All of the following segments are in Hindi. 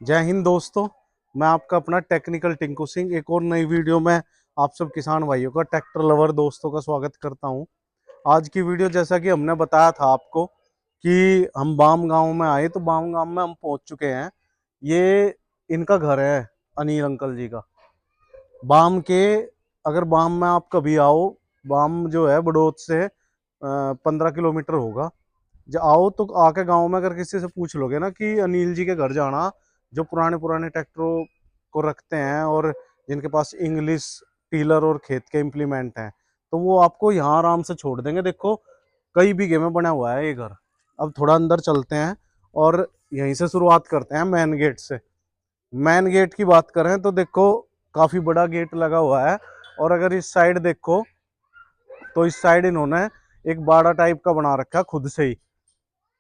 जय हिंद दोस्तों। मैं आपका अपना टेक्निकल टिंकू सिंह एक और नई वीडियो में आप सब किसान भाइयों का, ट्रैक्टर लवर दोस्तों का स्वागत करता हूं। आज की वीडियो जैसा कि हमने बताया था आपको कि हम बाम गांव में आए, तो बाम गांव में हम पहुंच चुके हैं। ये इनका घर है, अनिल अंकल जी का। बाम के, अगर बाम में आप कभी आओ, बाम जो है बड़ौद से 15 किलोमीटर होगा। जब आओ तो आके गांव में अगर किसी से पूछ लोगे ना कि अनिल जी के घर जाना, जो पुराने पुराने ट्रैक्टरों को रखते हैं और जिनके पास इंग्लिश टीलर और खेत के इम्प्लीमेंट हैं, तो वो आपको यहाँ आराम से छोड़ देंगे। देखो, कई बीघे में बना हुआ है ये घर। अब थोड़ा अंदर चलते हैं और यहीं से शुरुआत करते हैं, मेन गेट से। मेन गेट की बात करें तो देखो, काफी बड़ा गेट लगा हुआ है। और अगर इस साइड देखो तो इस साइड इन्होंने एक बाड़ा टाइप का बना रखा है, खुद से ही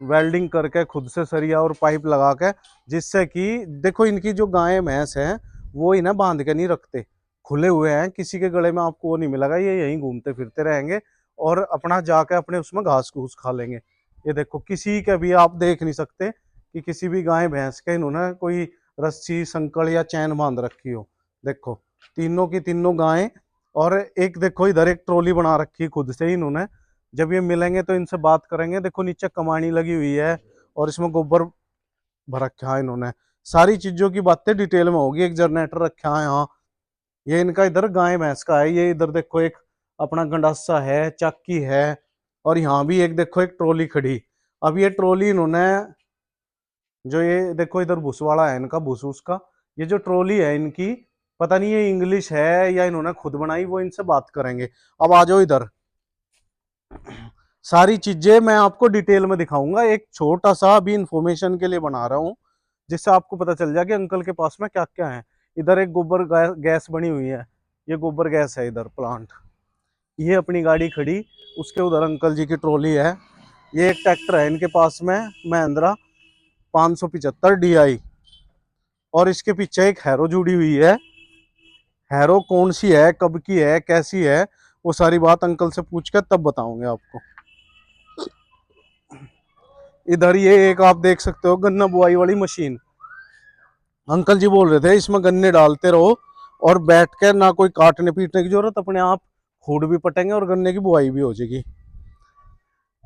वेल्डिंग करके, खुद से सरिया और पाइप लगा के, जिससे कि देखो, इनकी जो गायें भैंस हैं वो इन्हें बांध के नहीं रखते, खुले हुए हैं। किसी के गले में आपको वो नहीं मिलेगा, ये यहीं घूमते फिरते रहेंगे और अपना जाके अपने उसमें घास घूस खा लेंगे। ये देखो, किसी के भी आप देख नहीं सकते कि किसी भी गाय भैंस के इन्होंने कोई रस्सी संकल या चैन बांध रखी हो। देखो, तीनों की तीनों गायें। और एक देखो, इधर एक ट्रॉली बना रखी है खुद से ही इन्होंने। जब ये मिलेंगे तो इनसे बात करेंगे। देखो, नीचे कमानी लगी हुई है और इसमें गोबर भर रखा है इन्होंने। सारी चीजों की बातें डिटेल में होगी। एक जनरेटर रखा है यहाँ, ये इनका इधर गाय भैंस का है। ये इधर देखो, एक अपना गंडासा है, चाकी है। और यहाँ भी एक देखो, एक ट्रॉली खड़ी। अब ये ट्रॉली इन्होंने, जो ये देखो इधर भूसवाड़ा है इनका, भूसूस का। ये जो ट्रॉली है इनकी, पता नहीं ये इंग्लिश है या इन्होंने खुद बनाई, वो इनसे बात करेंगे। अब आ जाओ इधर। सारी चीजें मैं आपको डिटेल में दिखाऊंगा। एक छोटा सा अभी इंफॉर्मेशन के लिए बना रहा हूं, जिससे आपको पता चल जाए कि अंकल के पास में क्या क्या है। इधर एक गोबर गैस बनी हुई है, ये गोबर गैस है इधर प्लांट। ये अपनी गाड़ी खड़ी, उसके उधर अंकल जी की ट्रॉली है। ये एक ट्रैक्टर है इनके पास में, महिंद्रा 575 DI। और इसके पीछे एक हैरो जुड़ी हुई है। हैरो कौन सी है, कब की है, कैसी है, वो सारी बात अंकल से पूछ कर तब बताऊंगे आपको। इधर ये एक आप देख सकते हो, गन्ना बुआई वाली मशीन। अंकल जी बोल रहे थे इसमें गन्ने डालते रहो और बैठ कर, ना कोई काटने पीटने की जरूरत, अपने आप खूड भी पटेंगे और गन्ने की बुआई भी हो जाएगी।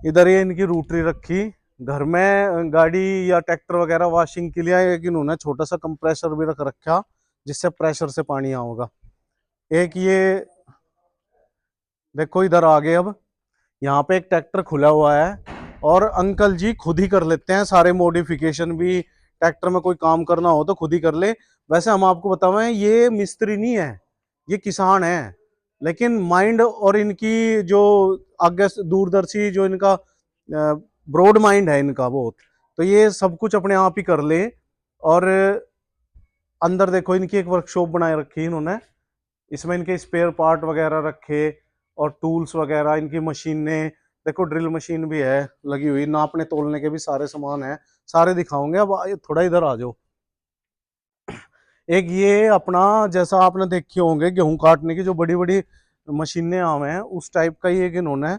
इधर ये इनकी रूटरी रखी। घर में गाड़ी या ट्रैक्टर वगैरह वॉशिंग के लिए, एक इन्होंने छोटा सा कंप्रेसर भी रख रखा, जिससे प्रेशर से पानी आओगा। एक ये देखो, इधर आगे अब यहाँ पे एक ट्रैक्टर खुला हुआ है और अंकल जी खुद ही कर लेते हैं सारे मॉडिफिकेशन भी। ट्रैक्टर में कोई काम करना हो तो खुद ही कर ले। वैसे हम आपको बताएं, ये मिस्त्री नहीं है, ये किसान है। लेकिन माइंड और इनकी जो आगे दूरदर्शी, जो इनका ब्रॉड माइंड है इनका बहुत, तो ये सब कुछ अपने आप ही कर ले। और अंदर देखो, इनकी एक वर्कशॉप बनाए रखी है इन्होंने, इसमें इनके स्पेयर पार्ट वगैरह रखे और टूल्स वगैरह, इनकी मशीनें। देखो, ड्रिल मशीन भी है लगी हुई, नापने तोलने के भी सारे सामान है। सारे दिखाऊंगे। अब थोड़ा इधर आ जाओ। एक ये अपना, जैसा आपने देखी होंगे गेहूं काटने की जो बड़ी बड़ी मशीनें आवे हैं, उस टाइप का ही एक इन्होंने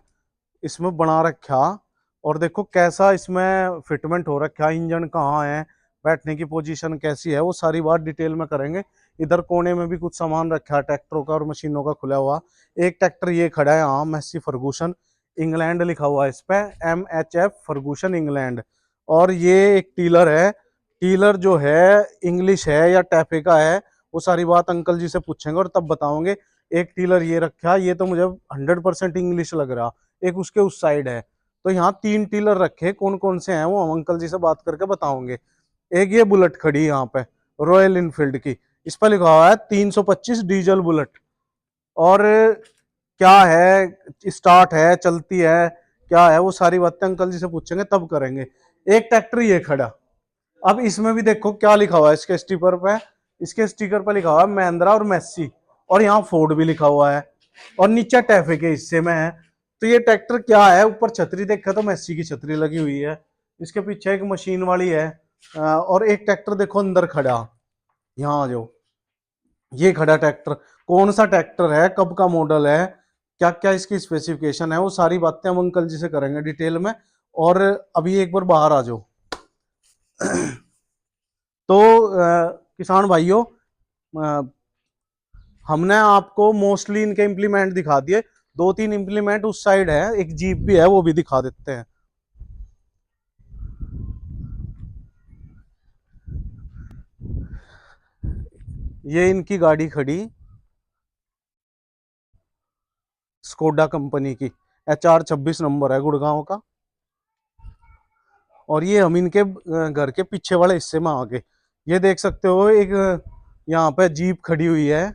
इसमें बना रखा। और देखो कैसा इसमें फिटमेंट हो रखा, इंजन कहाँ है, बैठने की पोजीशन कैसी है, वो सारी बात डिटेल में करेंगे। इधर कोने में भी कुछ सामान रखा है ट्रैक्टरों का और मशीनों का खुला हुआ। एक ट्रैक्टर ये खड़ा है यहाँ, मैसी फर्गूसन, इंग्लैंड लिखा हुआ है इस पे, MHF फर्गूसन इंग्लैंड। और ये एक टीलर है। टीलर जो है इंग्लिश है या टैफे का है, वो सारी बात अंकल जी से पूछेंगे और तब बताओगे। एक टीलर ये रखा, ये तो मुझे 100% इंग्लिश लग रहा। एक उसके उस साइड है। तो यहाँ 3 टीलर रखे, कौन कौन से हैं वो हम अंकल जी से बात करके बताओगे। एक ये बुलेट खड़ी यहाँ पे, रॉयल इनफील्ड की, इस पर लिखा हुआ है 325 डीजल बुलेट। और क्या है, स्टार्ट है, चलती है, क्या है, वो सारी बातें अंकल जी से पूछेंगे तब करेंगे। एक ट्रैक्टर ये खड़ा। अब इसमें भी देखो क्या लिखा हुआ है इसके स्टिकर पे। इसके स्टिकर पर लिखा हुआ है महिंद्रा और मेस्सी, और यहाँ फोर्ड भी लिखा हुआ है। और नीचे टैफे के हिस्से में है। तो ये ट्रैक्टर क्या है, ऊपर छतरी देखा तो मेस्सी की छतरी लगी हुई है। इसके पीछे एक मशीन वाली है। और एक ट्रैक्टर देखो अंदर खड़ा, यहाँ आ जाओ। ये खड़ा ट्रैक्टर, कौन सा ट्रैक्टर है, कब का मॉडल है, क्या क्या इसकी स्पेसिफिकेशन है, वो सारी बातें हम अंकल जी से करेंगे डिटेल में। और अभी एक बार बाहर आ जाओ। तो किसान भाइयों, हमने आपको मोस्टली इनके इम्प्लीमेंट दिखा दिए। 2-3 इम्प्लीमेंट उस साइड है, एक जीप भी है, वो भी दिखा देते हैं। ये इनकी गाड़ी खड़ी, स्कोडा कंपनी की, HR 26 नंबर है गुड़गांव का। और ये हम इनके घर के पीछे वाले हिस्से में आ गए। ये देख सकते हो, एक यहाँ पे जीप खड़ी हुई है,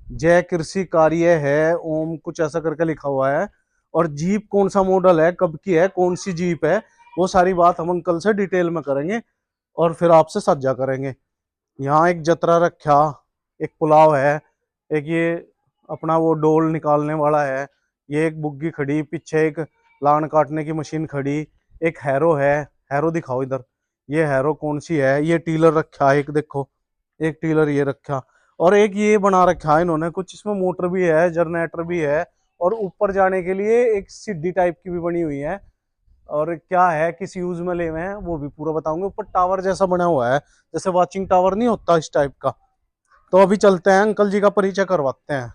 जय कृषि कार्य है ओम, कुछ ऐसा करके लिखा हुआ है। और जीप कौन सा मॉडल है, कब की है, कौन सी जीप है, वो सारी बात हम अंकल से डिटेल में करेंगे और फिर आपसे साझा करेंगे। यहाँ एक जतरा रखा, एक पुलाव है, एक ये अपना वो डोल निकालने वाला है, ये एक बुग्गी खड़ी, पीछे एक लान काटने की मशीन खड़ी, एक हैरो है। हैरो दिखाओ इधर, ये हैरो कौन सी है। ये टीलर रखा है एक, देखो एक टीलर ये रखा। और एक ये बना रखा है इन्होंने कुछ, इसमें मोटर भी है, जनरेटर भी है, और ऊपर जाने के लिए एक सीढ़ी टाइप की भी बनी हुई है। और क्या है, किस यूज में ले हुए हैं वो भी पूरा बताऊंगे। ऊपर टावर जैसा बना हुआ है, जैसे वॉचिंग टावर नहीं होता, इस टाइप का। तो अभी चलते हैं, अंकल जी का परिचय करवाते हैं।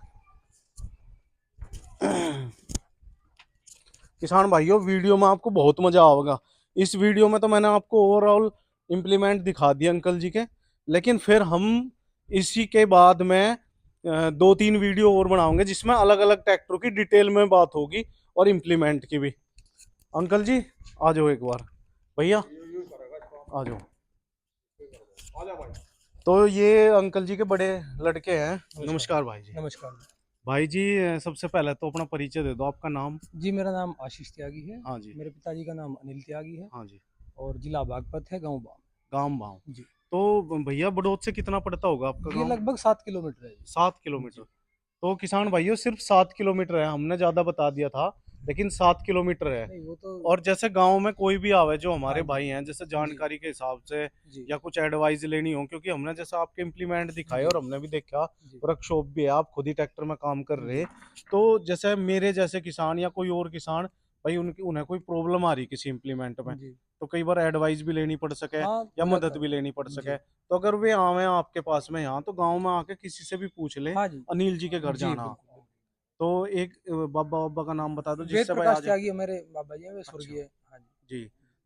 किसान भाइयों, वीडियो में आपको बहुत मजा आएगा। इस वीडियो में तो मैंने आपको ओवरऑल इम्प्लीमेंट दिखा दिया अंकल जी के, लेकिन फिर हम इसी के बाद में 2-3 वीडियो और बनाओगे जिसमें अलग अलग ट्रैक्टरों की डिटेल में बात होगी और इम्प्लीमेंट की भी। अंकल जी आ जाओ एक बार, भैया आ जाओ। तो ये अंकल जी के बड़े लड़के हैं। नमस्कार भाई जी। नमस्कार भाई जी, सबसे पहले तो अपना परिचय दे दो, आपका नाम। जी। मेरा नाम आशीष त्यागी है। हाँ जी। मेरे पिताजी का नाम अनिल त्यागी है हाँ जी। और जिला बागपत है, गांव बाम। गांव भाव। जी। तो भैया, बड़ौद से कितना पड़ता होगा आपका ये गांव। लगभग 7 किलोमीटर है जी। 7 किलोमीटर। जी। तो किसान भाइयों, सिर्फ 7 किलोमीटर है, हमने ज्यादा बता दिया था, लेकिन 7 किलोमीटर है। नहीं वो तो। और जैसे गांव में कोई भी आवे जो हाँ हमारे जी। भाई हैं, जैसे जी। जानकारी के हिसाब से जी। या कुछ एडवाइस लेनी हो, क्योंकि हमने जैसे आपके इम्प्लीमेंट दिखाए जी। और हमने भी देखा, जी। वर्कशॉप भी है, आप खुद ही ट्रैक्टर में काम कर रहे। जी। तो जैसे मेरे जैसे किसान या कोई और किसान भाई, उनकी उन्हें कोई प्रॉब्लम आ रही किसी इम्प्लीमेंट में, जी। तो कई बार एडवाइस भी लेनी पड़ सके हाँ या हो जाता मदद है। भी लेनी पड़ सके। जी। तो अगर वे आवे आपके पास में यहाँ, तो गाँव में आके किसी से भी पूछ ले, हाँ जी। अनिल जी के घर जी जाना। बिल्कुल। तो एक बाबा बाबा का नाम बता दो वेद जिससे भाई प्रकाश आ जाए। त्यागी हमारे बाबा जी हैं, वे अच्छा स्वर्गीय। हाँ जी। जी।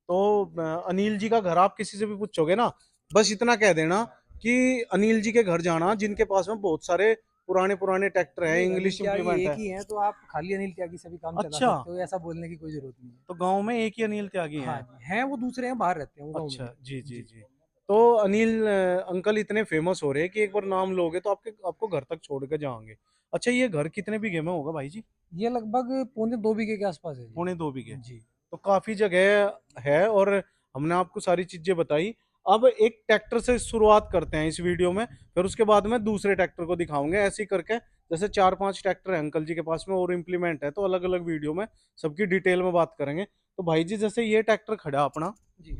तो अनिल जी का घर आप किसी से भी पूछोगे ना, बस इतना कह देना कि अनिल जी के घर जाना, जिनके पास में बहुत सारे पुराने पुराने ट्रैक्टर हैं, नहीं, अनिल इंग्लिश त्यागी इंप्लीमेंट एक है। ही हैं, तो आप खाली अनिल त्यागी से भी काम चला अच्छा, सकते हो, ऐसा बोलने की कोई जरूरत नहीं है। तो गांव में एक ही अनिल त्यागी हाँ हैं। जी, हैं वो दूसरे हैं, बाहर रहते हैं वो, गाँव में अच्छा नहीं। जी जी जी। जी। तो अनिल अंकल इतने फेमस हो रहे हैं कि एक बार नाम लोगे तो आपको घर तक छोड़ के जाएंगे। अच्छा, ये घर कितने बीघे में होगा भाई जी। ये लगभग 2.25 बीघे के आसपास है जी। पौने 2 बीघे। जी। तो काफी जगह है, और हमने आपको सारी चीजें बताई। अब एक ट्रैक्टर से शुरुआत करते हैं इस वीडियो में, फिर उसके बाद में दूसरे ट्रैक्टर को दिखाऊंगे, ऐसे ही करके। जैसे 4-5 ट्रैक्टर है अंकल जी के पास में और इम्प्लीमेंट है, तो अलग अलग वीडियो में सबकी डिटेल में बात करेंगे। तो भाई जी, जैसे ये ट्रैक्टर खड़ा अपना, जी।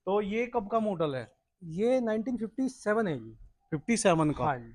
तो ये कब का मॉडल है। ये 1957 है जी। 57 का। हाँ जी।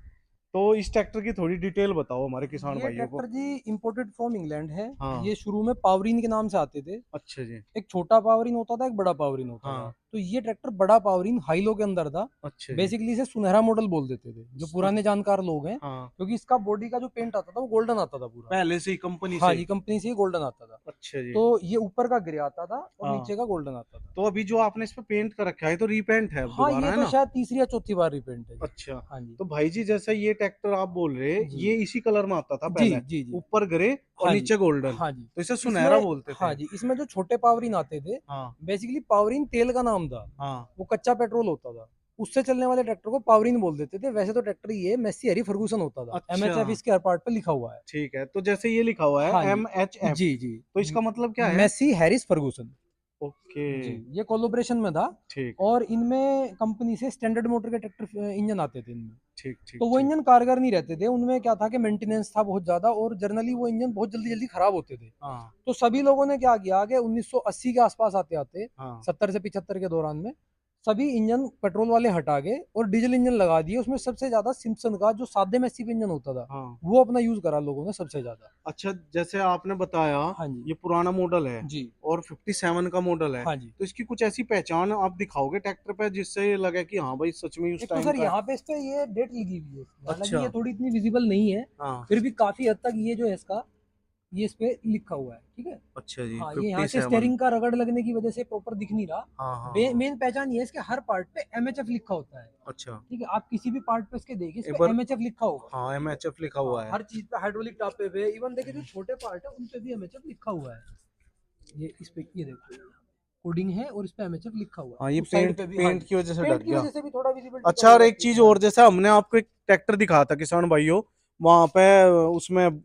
तो इस ट्रैक्टर की थोड़ी डिटेल बताओ हमारे किसान ये भाइयों को। ट्रैक्टर जी इंपोर्टेड फ्रॉम इंग्लैंड है। हाँ। ये शुरू में पावरीन के नाम से आते थे। अच्छा जी। एक छोटा पावरीन होता था, एक बड़ा पावरीन होता था। हाँ। तो ये ट्रैक्टर बड़ा पावरीन हाईलो के अंदर था। अच्छा जी। बेसिकली इसे सुनहरा मॉडल बोल देते थे जो पुराने जानकार लोग हैं, हाँ, क्योंकि इसका बॉडी का जो पेंट आता था वो गोल्डन आता था पूरा। पहले से ही कंपनी हाँ से। जी, कंपनी से ही गोल्डन आता था। अच्छा जी। तो ये ऊपर का ग्रे आता था और हाँ, नीचे का गोल्डन आता था। तो अभी जो आपने इस पे पेंट कर रखा है, तो रीपेंट है अब हाँ, दोबारा, ये है तो ना। शायद तीसरी या चौथी बार रिपेंट है जी। अच्छा। हाँ जी। तो भाई जी, जैसा ये ट्रैक्टर आप बोल रहे, जी। ये इसी कलर में आता था जी। पहले, जी। जी। ऊपर ग्रे और हाँ जी। नीचे गोल्डन, हाँ जी। तो इसे सुनहरा इसमें बोलते थे। हाँ जी, इसमें जो छोटे पावरीन आते थे, हाँ। बेसिकली पावरीन तेल का नाम था। हाँ। वो कच्चा पेट्रोल होता था। उससे चलने वाले ट्रैक्टर को पावरीन बोल देते थे। वैसे तो ट्रैक्टर ये मेस्सी हैरी फर्गूसन होता था। अच्छा, एमएचएफ इसके हर पार्ट पे लिखा हुआ है। ठीक है। तो जैसे ये लिखा हुआ हाँ है जी। MHF, जी। जी। तो इसका मतलब क्या है। Messi Harris Ferguson. ओके। जी, ये कोलोब्रेशन में था। ठीक और इनमें कंपनी से स्टैंडर्ड मोटर के ट्रैक्टर इंजन आते थे इनमें। ठीक ठीक तो वो ठीक। इंजन कारगर नहीं रहते थे, उनमें क्या था कि मेंटेनेंस था बहुत ज्यादा, और जनरली वो इंजन बहुत जल्दी जल्दी खराब होते थे। हाँ। तो सभी लोगों ने क्या किया कि 1980 के आसपास आते आते, हाँ। 70 से 75 के दौरान में, सभी इंजन पेट्रोल वाले हटा के और डीजल इंजन लगा दिए। उसमें सबसे ज्यादा सिम्पसन का जो सादे मैसी इंजन होता था हाँ। वो अपना यूज करा लोगों ने सबसे ज्यादा। अच्छा, जैसे आपने बताया हाँ जी। ये पुराना मॉडल है जी। और 57 का मॉडल है, हाँ जी। तो इसकी कुछ ऐसी पहचान आप दिखाओगे ट्रैक्टर पे जिससे ये लगे कि हाँ भाई सच में उस एक तो टाइम सर का है? यहाँ पे इस पे ये डेट लिखी हुई है इसकी। हालांकि अच्छा। ये थोड़ी इतनी विजिबल नहीं है, हाँ। फिर भी काफी हद तक ये जो है इसका, ये इस पे लिखा हुआ है, ठीक है। अच्छा जी, हाँ, ये यहाँ से 57। स्टेयरिंग का रगड़ लगने की वजह से प्रॉपर दिख नहीं रहा। हाँ हाँ हाँ। मेन पहचान ये है, इसके हर पार्ट पे एमएचएफ लिखा होता है, अच्छा, ठीक है। आप किसी भी पार्ट पे इसके देखिए, इस एक पे बार। एमएचएफ लिखा होगा। हाँ, MHF लिखा हाँ, हुआ है। हर चीज पे, हाइड्रोलिक टापे पे, इवन देखिए जो छोटे पार्ट है उन पे भी एमएचएफ लिखा हुआ है। ये इस पे ये देखो कोडिंग है और इस पे एमएचएफ लिखा हुआ हाँ, है। ये उस साइड पेंट पे भी, हाँ पेंट जी, की वजह से ढक पेंट की गया। वजह से भी थोड़ा विजिबिलिटी कम अच्छा, हो और एक जाती है, चीज हाँ और, जी। जैसे हमने आपको एक ट्रैक्टर दिखाया था किसान भाइयों, वहां पे उसमें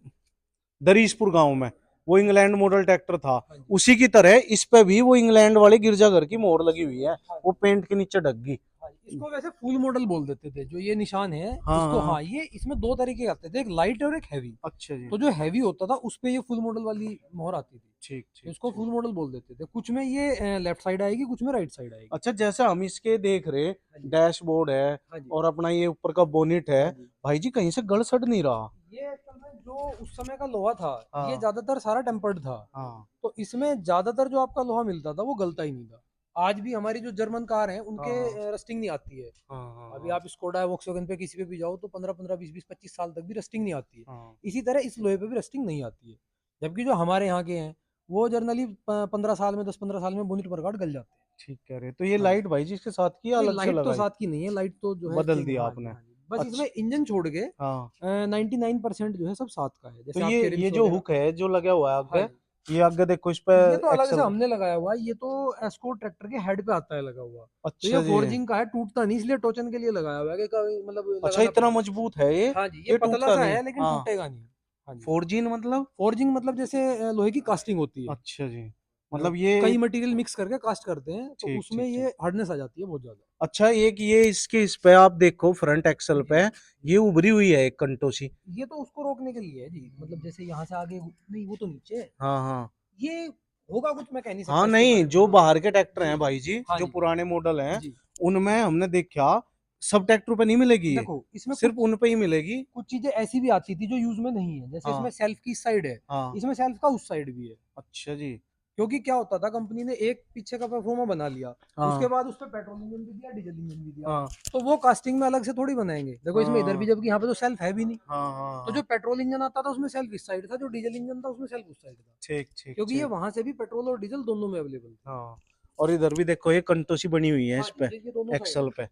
दरीसपुर गांव में, वो इंग्लैंड मॉडल ट्रैक्टर था। हाँ जी। उसी की तरह इस पे भी वो इंग्लैंड वाले गिरजाघर की मोहर लगी हुई है, हाँ वो जी। पेंट के नीचे ढक गई। हाँ जी, इसको वैसे फुल मॉडल बोल देते थे, जो ये निशान है हाँ इसको। हाँ। हाँ, ये इसमें दो तरीके के आते थे, एक लाइट और एक हैवी। अच्छा जी। तो जो हैवी होता था उस पे ये फुल मॉडल वाली मोहर आती थी, ठीक तो ठीक इसको ठीक। फुल मॉडल बोल देते थे। कुछ में ये लेफ्ट साइड आएगी, कुछ में राइट साइड आएगी। अच्छा, जैसे हम इसके देख रहे, हाँ जी। डैशबोर्ड है हाँ जी। और अपना ये ऊपर का बोनेट है, हाँ जी। भाई जी कहीं से गड़ सड़ नहीं रहा। ये असल में जो उस समय का लोहा था, ये हाँ ज्यादातर सारा टेम्पर्ड था। हाँ तो इसमें ज्यादातर जो आपका लोहा मिलता था वो गलता ही नहीं था। आज भी हमारी जो जर्मन कार हैं हाँ उनके हाँ रस्टिंग नहीं आती है। हाँ हाँ अभी हाँ आप स्कोडा वोक्सवैगन पे किसी पे भी जाओ तो 15-15, 20-20, 25 साल तक भी रस्टिंग नहीं आती है। हाँ। इसी तरह इस लोहे पे भी रस्टिंग नहीं आती है। जबकि जो हमारे यहाँ के हैं वो जर्नली 15 साल में, 10-15 साल में बोनेट मरगाट गल जाते हैं। ठीक कह रहे, तो ये हाँ जी। लाइट भाई जी इसके साथ की या नहीं, अलग से लाइट तो लगाई? साथ की नहीं है, लाइट तो जो है बदल चेंज। दिया हाँ जी, आपने? हाँ जी। बस इसमें अच्छा। इंजन छोड़ के हाँ। 99% जो है सब साथ का है, तो जैसे आपके ये रिम्स जो वगैरह। हुक है जो लगा हुआ है हाँ आगे, जी। ये आगे देखो इस पे ये तो अलग से एक्सल। हमने लगाया हुआ है, ये तो एस्कॉर्ट ट्रैक्टर के हेड पे आता है लगा हुआ। तो ये अच्छा जी। फोर्जिंग का है, टूटता नहीं, इसलिए टोचन के लिए लगाया हुआ है कि कभी मतलब अच्छा, लगाना इतना पड़े। मजबूत है ये? हाँ जी, ये ये पतला टूटता सा नहीं? है लेकिन हाँ। टूटेगा नहीं। हाँ जी। फोर्जीन मतलब? फोर्जिंग मतलब जैसे लोहे की कास्टिंग होती है। अच्छा जी, अ, मतलब ये कई मटेरियल मिक्स करके कास्ट करते हैं, तो ठीक उसमें ठीक ठीक। ये हार्डनेस आ जाती है बहुत ज्यादा। अच्छा, एक ये इसके इस पे आप देखो फ्रंट एक्सल जी। पे, जी। ये उभरी हुई है एक कंटोसी। ये तो उसको रोकने के लिए है जी, मतलब जैसे यहाँ से आगे नहीं, वो तो नीचे है। हाँ हाँ ये होगा कुछ, मैं कह नहीं हाँ। सकता इसके नहीं, बारे में। जो हाँ बाहर के ट्रैक्टर जी। हैं भाई जी, हाँ जो जी। पुराने मॉडल हैं, जी। उनमें हमने देखा सब ट्रैक्टरों पे नहीं मिलेगी ये, देखो इसमें कुछ सिर्फ उन पे ही मिलेगी। कुछ चीजें ऐसी भी आती थी जो यूज में नहीं है, जैसे इसमें हाँ सेल्फ की इस साइड है, हाँ। इसमें सेल्फ का उस साइड भी है। अच्छा जी। क्योंकि क्या होता था, कंपनी ने एक पीछे का परफॉर्मा बना लिया, उसके हाँ बाद उस पर पेट्रोल इंजन भी दिया, डीजल इंजन भी दिया। हाँ तो वो कास्टिंग में अलग से थोड़ी बनाएंगे। देखो इसमें इधर भी, हाँ जबकि यहाँ पे तो सेल्फ है भी नहीं। हाँ हाँ तो हाँ। जो पेट्रोल इंजन आता था उसमें सेल्फ इस साइड था, जो डीजल इंजन था उसमें सेल्फ उस साइड था। ठीक ठीक क्योंकि ये ठीक। वहां से भी पेट्रोल और डीजल दोनों में अवेलेबल थे। हाँ, और इधर भी देखो ये कंटोसी बनी हुई है हाँ इस जी, पे, ये दोनों साइड एक्सल है। पे।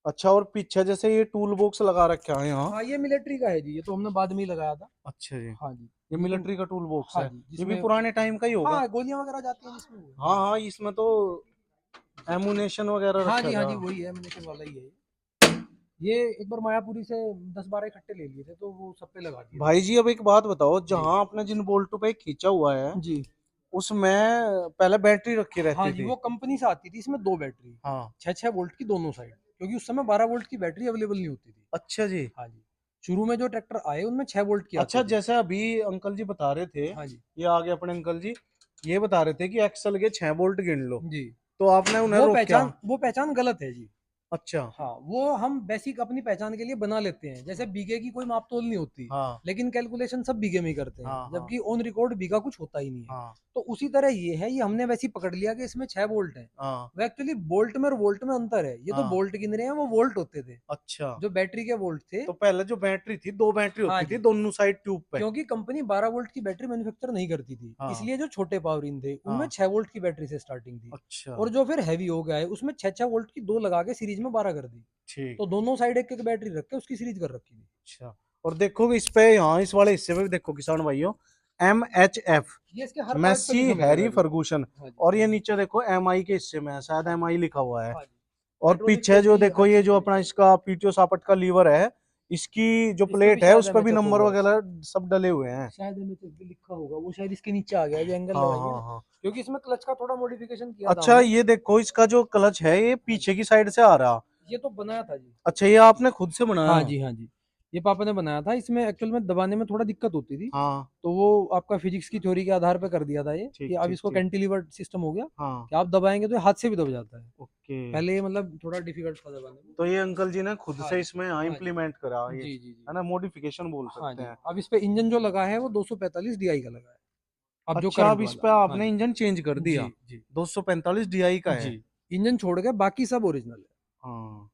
अच्छा, और पीछे जैसे ये टूल बॉक्स लगा रखा है यहाँ। हाँ, ये मिलिट्री का है जी, ये तो हमने बाद में ही लगाया था। अच्छा जी, हाँ जी। ये ये तो, मिलिट्री का टूल बॉक्स हाँ है? जी, ये भी जिसमें, पुराने टाइम का ही होगा। हाँ, गोलियां वगैरह जाती हैं जिसमें वो हाँ हाँ, इसमें तो एमुनेशन वगैरह है। हाँ रखा जी, हाँ था। जी, वही है, मिनिशन वाला ही है। ये एक बार मायापुरी से 10-12 इकट्ठे ले लिए थे, तो वो सब पे लगा दिए थे। भाई जी, अब एक बात बताओ, जी। जहाँ आपने जिन बोल्टों पे खींचा हुआ है, जी। उसमें पहले बैटरी रखी हाँ रहती जी, थी? वो कंपनी से आती थी, इसमें 2 बैटरी, हाँ। 6-6 वोल्ट की दोनों साइड, क्योंकि उस समय 12 वोल्ट की बैटरी अवेलेबल नहीं होती थी। अच्छा जी। हाँ जी। शुरू में जो ट्रैक्टर आए उनमें 6 वोल्ट की अच्छा, आती थी। जैसे अभी अंकल जी बता रहे थे, हाँ जी। ये आगे अपने अंकल जी ये बता रहे थे कि एक्सल के 6 बोल्ट गिन लो, जी। तो आपने उन्हें वो रोका? पहचान वो पहचान गलत है जी। अच्छा। हाँ, वो हम बेसिक अपनी पहचान के लिए बना लेते हैं, जैसे बीघे की कोई माप तोल नहीं होती, हाँ लेकिन कैलकुलेशन सब बीघे में ही करते हैं, हाँ हाँ जबकि ऑन रिकॉर्ड बीघा कुछ होता ही नहीं है। हाँ तो उसी तरह ये है, ये हमने वैसे ही पकड़ लिया कि इसमें 6 वोल्ट है। हाँ वो एक्चुअली बोल्ट में और वोल्ट में अंतर है, ये तो हाँ। बोल्ट गिन रहे हैं, वो वोल्ट होते थे, अच्छा, जो बैटरी के वोल्ट थे। तो पहले जो बैटरी थी, दो बैटरी हाँ होती थी जी। दोनों साइड ट्यूब पे। क्योंकि कंपनी 12 वोल्ट की बैटरी मैन्युफैक्चर नहीं करती थी, हाँ इसलिए जो छोटे पावर इन थे उनमें हाँ। 6 वोल्ट की बैटरी से स्टार्टिंग थी। अच्छा। और जो फिर हैवी हो गया है उसमें 6-6 वोल्ट की दो लगा के सीरीज में 12 कर दी। ठीक। तो दोनों साइड एक एक बैटरी रख के उसकी सीरीज कर रखी थी। अच्छा, और देखो इस पे, यहाँ इस वाले हिस्से पे भी देखो किसान भाइयों, MHF, ये इसके हर पार्ट पे मेसी लिखा हैरी मिलेगा जी। फर्गूसन। हाँ जी। और ये नीचे देखो MI के हिस्से में है, शायद MI लिखा हुआ है। हाँ जी। और हाइड्रोलिक पीछे पे जो भी देखो हर ये चीज जो पे अपना लिखा है। इसका PTO सापट का लीवर है, इसकी जो इस पे भी प्लेट है शायद उस पर भी एमएचएफ नंबर होगा, वगैरह सब डले हुए हैं। शायद एमएचएफ भी लिखा होगा, वो शायद इसके नीचे आ गया, जो एंगल हाँ लगाई है हाँ ना। हाँ। क्योंकि इसमें क्लच का थोड़ा मॉडिफिकेशन किया था अच्छा, हमने। ये देखो इसका जो क्लच है ये हाँ जी। पीछे की साइड से आ रहा। ये तो बनाया था जी। अच्छा, ये आपने खुद से बनाया? हाँ जी, हाँ जी। ये पापा ने बनाया था, इसमें एक्चुअल में दबाने में थोड़ा दिक्कत होती थी, हाँ तो वो आपका फिजिक्स की थ्योरी के आधार पे कर दिया था ये, ठीक कि अब ठीक इसको ठीक। कैंटिलीवर सिस्टम हो गया हाँ कि आप दबाएंगे तो ये हाथ से भी दब जाता है। ओके। पहले ये मतलब थोड़ा डिफिकल्ट था दबाने में। तो ये अंकल जी ने खुद हाँ से जी, इसमें हाँ जी, इम्प्लीमेंट करा ये, जी जी जी। है ना, मॉडिफिकेशन बोल हाँ सकते जी, हैं। अब इस पे इंजन जो लगा है वो 245 DI का लगा है, अब जो अच्छा, करंट अब इस वाला। पे हाँ आपने जी, इंजन चेंज कर जी दिया। जी 245 DI का जी। है। इंजन छोड़ के बाकी सब ओरिजिनल है। हाँ,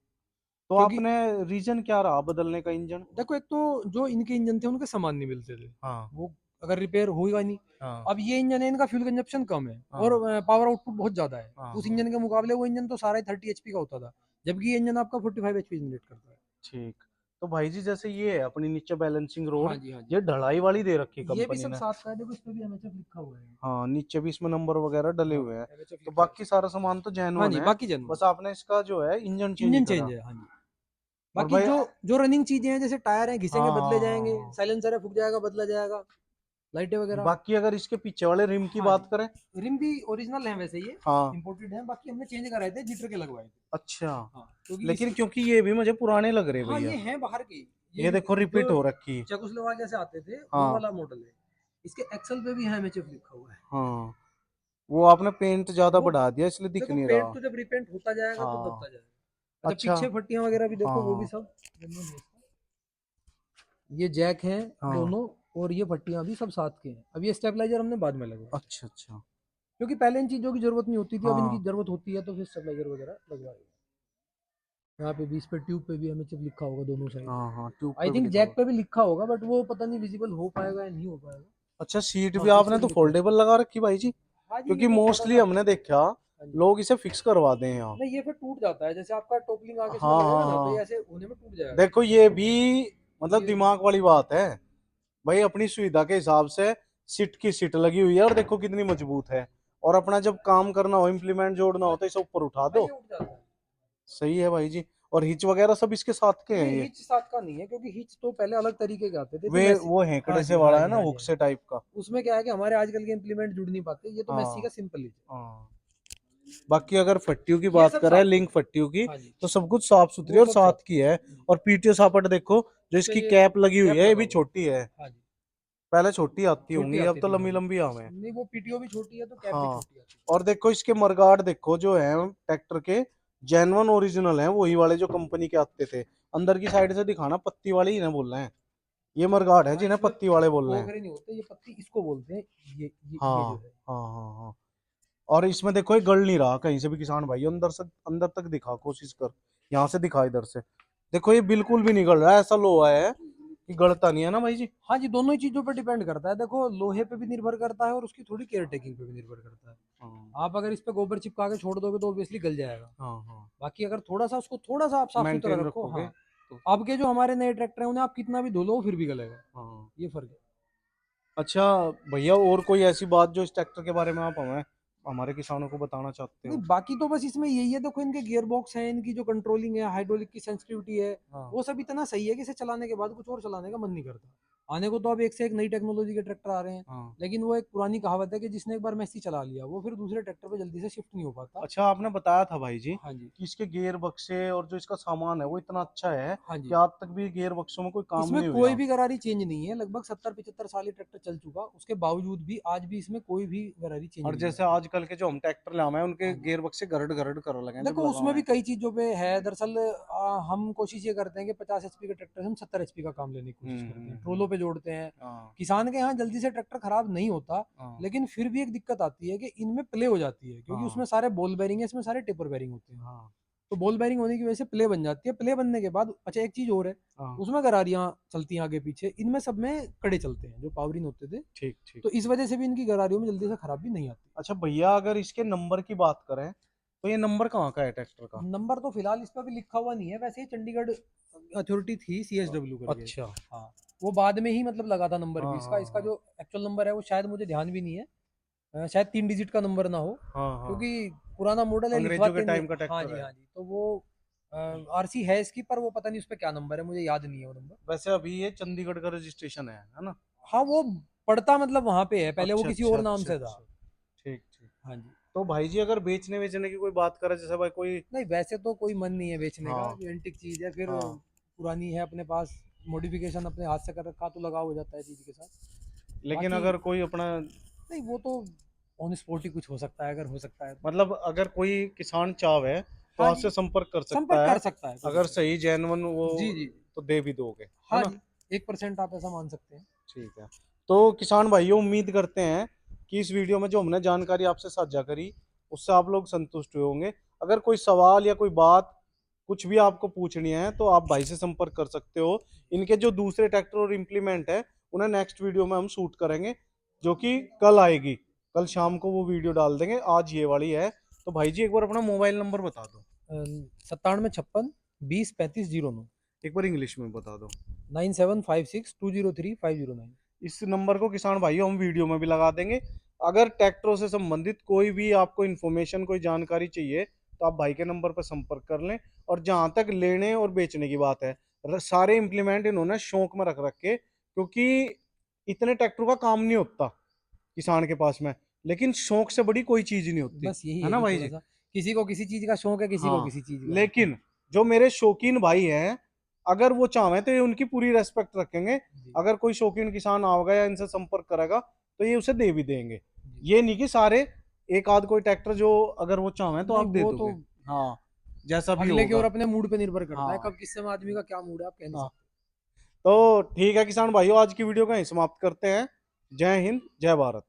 तो क्योंकि आपने रीजन क्या रहा बदलने का इंजन? देखो, एक तो जो इनके इंजन थे उनके सामान नहीं मिलते थे, हाँ वो अगर रिपेयर होगा नहीं। हाँ अब ये इंजन है, इनका फ्यूल कंजप्शन कम है और हाँ पावर आउटपुट बहुत ज्यादा है। हाँ उस हाँ इंजन के मुकाबले वो इंजन तो सारा ही 30 HP का होता था, जबकि ये इंजन आपका 45 HP जनरेट करता है। ठीक। तो भाई जी जैसे ये है अपनी नीचे बैलेंसिंग रोड, हाँ जी, हाँ जी। ये ढलाई वाली दे रखी ये भी कंपनी सब ने। साथ का है, देखो इस पे भी MHF लिखा हुआ है। हाँ नीचे भी इसमें नंबर वगैरह डले हाँ, हुए हैं। MHF तो लिखा है बाकी इसमें। सारा सामान तो हाँ जेन्युइन जी, है, बाकी जेन्युइन बस आपने इसका जो है इंजन है। चेंज इंजन चेंज करा। है, हाँ जी। और बाकी भाई जो जो रनिंग चीजें हैं, जैसे टायर हैं, हाँ घिसेंगे बदले हाँ हाँ जाएंगे, हाँ। साइलेंसर है फूक जाएगा बदला जाएगा, लाइटें वगैरह। बाकी अगर इसके पीछे वाले रिम की हाँ बात करें। जी, रिम भी ओरिजिनल है वैसे, ये हाँ इंपोर्टेड है, बाकी हमने चेंज कराए थे, जीटर के लगवाए थे। अच्छा, हाँ, क्योंकि लेकिन इसकी, क्योंकि ये भी मुझे पुराने लग रहे हाँ भैया। ये हैं बाहर के, ये ये देखो जो रिपीट हो रखी। चेकोस्लोवाकिया से आते थे वो हाँ वाला मॉडल है। इसके एक्सल पे भी है MHF लिखा हुआ है। हाँ, वो आपने पेंट ज्यादा वो बढ़ा दिया इसलिए दिख देखो, नहीं पेंट रहा। तो जब रिपेंट होता जाएगा तो दबता हाँ जाएगा। अच्छा, अच्छा। पीछे फट्टियां वगैरह भी हाँ देखो, वो भी हाँ सब genuine है इसका। ये जैक हैं हाँ। दोनों, और ये फट्टियां भी सब साथ के हैं। अब ये स्टेबलाइजर हमने बाद में लगवाया, अच्छा अच्छा। क्योंकि पहले इन चीज़ों की जरूरत नहीं होती थी, अब इनकी हाँ जरूरत होती है तो फिर स्टेबलाइजर वगैरह लगवाए। यहाँ पे भी, इस पे ट्यूब पे भी MHF लिखा होगा दोनों साइड। हाँ हाँ, ट्यूब आई पे भी थिंक लिखा जैक हुआ। पे भी लिखा होगा, बट वो पता नहीं विजिबल हो पाएगा या नहीं हो पाएगा। अच्छा, सीट भी हाँ, इस पे आपने भी तो लिखा है। फोल्डेबल लगा रखी भाई जी, हाँ जी, ये क्योंकि तो थोड़ा मोस्टली सा, हमने देखा हाँ जी, लोग इसे फिक्स करवा दें यहाँ। नहीं ये फिर टूट जाता है, जैसे आपका टोपलिंग आगे इसमें हाँ लगेगा हाँ ना, तो ये हाँ, ऐसे होने में टूट जाएगा। देखो ये भी मतलब ये दिमाग वाली बात है भाई, अपनी सुविधा के हिसाब से सीट की सीट लगी हुई है और देखो कितनी मजबूत है। और अपना जब काम करना हो, इम्प्लीमेंट जोड़ना हो, तो इसे ऊपर उठा हाँ, दो। ये उठ जाता है। सही है भाई जी। और हिच वगैरह सब इसके साथ के हैं नहीं, ये। हिच साथ का नहीं है, क्योंकि हिच तो पहले अलग तरीके के आते थे तो वे मैसी। वो हाँ हेकड़े से जी, हाँ वाला है जी, ना, हाँ जी, हुक हाँ से जी। टाइप का। उसमें क्या है कि हमारे आजकल के इम्प्लीमेंट जुड़ नहीं पाते, ये तो मैसी का हाँ सिंपल ही है। हाँ। बाकी अगर फट्टियों की ये बात सब करें, साथ के लिंक हैं। फट्टियों की, हाँ जी, तो सब कुछ साफ सुथरी वो और सब साथ साथ की है। के। और पीटीओ सापट देखो, जो इस पे इसकी ये कैप लगी हुई कैप है, ये लगा भी हुआ छोटी है। है। हाँ जी, पहले छोटी आती छोटी होंगी, अब आती तो थी, हाँ लंबी जी। लंबी आवे हैं। नहीं, वो पीटीओ भी छोटी है तो कैप भी हाँ, छोटी आती और देखो इसके मरगार्ड देखो जो है ट्रैक्टर के, जेन्युइन ओरिजिनल है, वही वाले जो कंपनी के आते थे। अंदर की साइड से दिखाना, पत्ती वाले ही ना बोल रहे हैं, ये मरगार्ड है। है हाँ, जिन्हें इसमें पत्ती वाले बोल रहे हैं। पोगरे नहीं होते, ये पत्ती इसको बोलते हैं। ये हाँ जो है, हाँ हाँ हाँ। और इसमें देखो ये गल नहीं रहा कहीं से भी, किसान भाई अंदर से अंदर तक दिखा, कोशिश कर, यहाँ से दिखा इधर से। देखो ये बिल्कुल भी नहीं गल रहा है, ऐसा लोहा है कि गलता नहीं है ना भाई जी। हाँ जी, दोनों ही चीजों पर डिपेंड करता है। देखो, लोहे पे भी निर्भर करता है और उसकी थोड़ी केयर टेकिंग पे भी निर्भर करता है। हाँ आप अगर इस पे गोबर चिपका के छोड़ दोगे तो ऑब्वियसली गल जाएगा। हाँ हाँ, बाकी अगर थोड़ा सा उसको, थोड़ा सा आप साफ सुथरा मेंटेन रखो, रखोगे हाँ। तो। अब के जो हमारे नए ट्रैक्टर हैं, उन्हें आप कितना भी धो लो वो फिर भी गलेगा। हाँ। ये फर्क है। अच्छा भैया, और कोई ऐसी बात जो इस ट्रैक्टर के बारे में आप हमें, हमारे किसानों को बताना चाहते नहीं, हो? बाकी तो बस इसमें यही है, देखो इनके गियर बॉक्स है, इनकी जो कंट्रोलिंग है, हाइड्रोलिक की सेंसिटिविटी है, हाँ वो सब इतना सही है कि इसे चलाने के बाद कुछ और चलाने का मन नहीं करता। आने को तो अब एक से एक नई टेक्नोलॉजी के ट्रैक्टर आ रहे हैं, हाँ। लेकिन वो एक पुरानी कहावत है कि जिसने एक बार मैसी चला लिया वो फिर दूसरे ट्रैक्टर पे जल्दी से शिफ्ट नहीं हो पाता। अच्छा, आपने बताया था भाई जी हाँ जी, कि इसके गियर बक्से और जो इसका सामान है वो इतना अच्छा है हाँ कि जी। आज तक भी गियर बक्सों में कोई काम इसमें नहीं कोई हुआ। भी गरारी चेंज नहीं है, लगभग 70-75 साल ये ट्रैक्टर चल चुका, उसके बावजूद भी आज भी इसमें कोई भी गरारी चेंज और नहीं जैसे है। आजकल के जो हम ट्रैक्टर लाए हैं, उनके हाँ जी, गियर बक्से गरड़ गरड़ कर लगे हैं जब देखो उसमें लगाए भी हैं। कई चीज़ों पे है दरअसल। हम कोशिश ये करते हैं कि 50 HP के ट्रैक्टर से हम 70 HP का काम लेने की कोशिश करते हैं, ट्रोलो पे जोड़ते हैं। हाँ किसान के यहाँ जल्दी से ट्रैक्टर खराब नहीं होता, हाँ लेकिन फिर भी एक दिक्कत आती है कि इनमें प्ले हो जाती है, क्योंकि हाँ उसमें सारे बॉल बेरिंग है, इसमें सारे टेपर बेरिंग होते हैं। हाँ तो बॉल बेरिंग होने की वजह से प्ले बन जाती है, प्ले बनने के बाद अच्छा एक चीज़ और है, हाँ। उसमें गरारियाँ चलती हैं आगे पीछे, इनमें सब में कड़े चलते हैं जो पावरिंग होते थे। ठीक ठीक तो इस ठीक। वजह से भी इनकी गरारियों में जल्दी से खराबी नहीं आती। अच्छा भैया, अगर इसके नंबर की बात करें, तो ये नंबर कहाँ का है ट्रैक्टर का? नंबर तो फिलहाल इस पर भी लिखा हुआ नहीं है, वैसे ही चंडीगढ़ अथॉरिटी थी, CSW करके। अच्छा। हाँ, वो बाद में ही मतलब लगा था नंबर हाँ भी इसका। हाँ इसका हाँ जो एक्चुअल नंबर है वो शायद मुझे ध्यान भी नहीं है, शायद 3 डिजिट का नंबर ना हो, हाँ हाँ। क्योंकि पुराना मॉडल है, अंग्रेजों के लिखवाते नहीं। टाइम का हाँ ट्रैक्टर जी, है। हाँ जी, तो वो RC है इसकी, पर वो पता नहीं उस पर क्या नंबर है, मुझे याद नहीं है वो नंबर। वैसे अभी ये चंडीगढ़ का रजिस्ट्रेशन है ना? हाँ, वो पड़ता मतलब वहाँ पे है, पहले वो अच्छा किसी अच्छा और नाम अच्छा से था। अच्छा। ठीक ठीक। हाँ जी। तो भाई जी, अगर बेचने वेचने की कोई बात करें, जैसे भाई कोई। नहीं, वैसे तो कोई मन नहीं है बेचने का, हाँ जो एंटिक चीज़ है फिर हाँ पुरानी है अपने पास, मॉडिफिकेशन अपने हाथ से कर रखा तो लगाव हो जाता है चीज के साथ। लेकिन बाकी अगर कोई अपना नहीं, वो तो ऑन स्पॉट ही कुछ हो सकता है, अगर हो सकता है तो। मतलब अगर कोई किसान चाहे तो हाँ आपसे जी, संपर्क कर सकता संपर्क है, कर सकता है कोई अगर दिक्कत सही जेन्युइन वो नहीं। जी जी। तो दे भी दोगे, है हाँ ना? जी, 1% आप ऐसा मान सकते हैं। ठीक है। तो किसान भाइयों, उम्मीद करते हैं कि इस वीडियो में जो हमने जानकारी आपसे साझा करी उससे आप लोग संतुष्ट हुए होंगे। अगर कोई सवाल या कोई बात कुछ भी आपको पूछनी है तो आप भाई से संपर्क कर सकते हो। इनके जो दूसरे ट्रैक्टर और इम्प्लीमेंट है उन्हें नेक्स्ट वीडियो में हम शूट करेंगे, जो कि कल आएगी। कल शाम को वो वीडियो डाल देंगे, आज ये वाली है। तो भाई जी एक बार अपना मोबाइल नंबर बता दो। 9756 20 35 09। एक बार इंग्लिश में बता दो। 9756 203509। इस नंबर को किसान भाइयों हम वीडियो में भी लगा देंगे। अगर ट्रैक्टरों से संबंधित कोई भी आपको इन्फॉर्मेशन, कोई जानकारी चाहिए तो आप भाई के नंबर पर संपर्क कर लें। और जहां तक लेने और बेचने की बात है, सारे इम्प्लीमेंट इन्होंने शौक में रख रखे, क्योंकि इतने ट्रैक्टरों का काम नहीं होता किसान के पास में, लेकिन शौक से बड़ी कोई चीज नहीं होती, बस यही है है ना कि भाई थोड़ा जी? सा किसी को किसी चीज का शौक है, किसी को हाँ। किसी चीज का शौक है। लेकिन जो मेरे शौकीन भाई हैं, अगर वो चाहें तो ये उनकी पूरी रेस्पेक्ट रखेंगे। जी अगर कोई शौकीन किसान आएगा या इनसे संपर्क करेगा तो ये उसे दे भी देंगे। जी। ये नहीं कि सारे, एक आध कोई ट्रैक्टर जो अगर वो चाहें तो नहीं, आप दे वो तो दोगे। हाँ, जैसा भी अगले के और होगा। अपने मूड पे निर्भर करता है, हाँ। कब किस समय आदमी का क्या मूड है, आप कह नहीं हाँ। सकते। तो ठीक है किसान भाइयों, आज की वीडियो को यहीं समाप्त करते हैं। जय हिंद, जय भारत।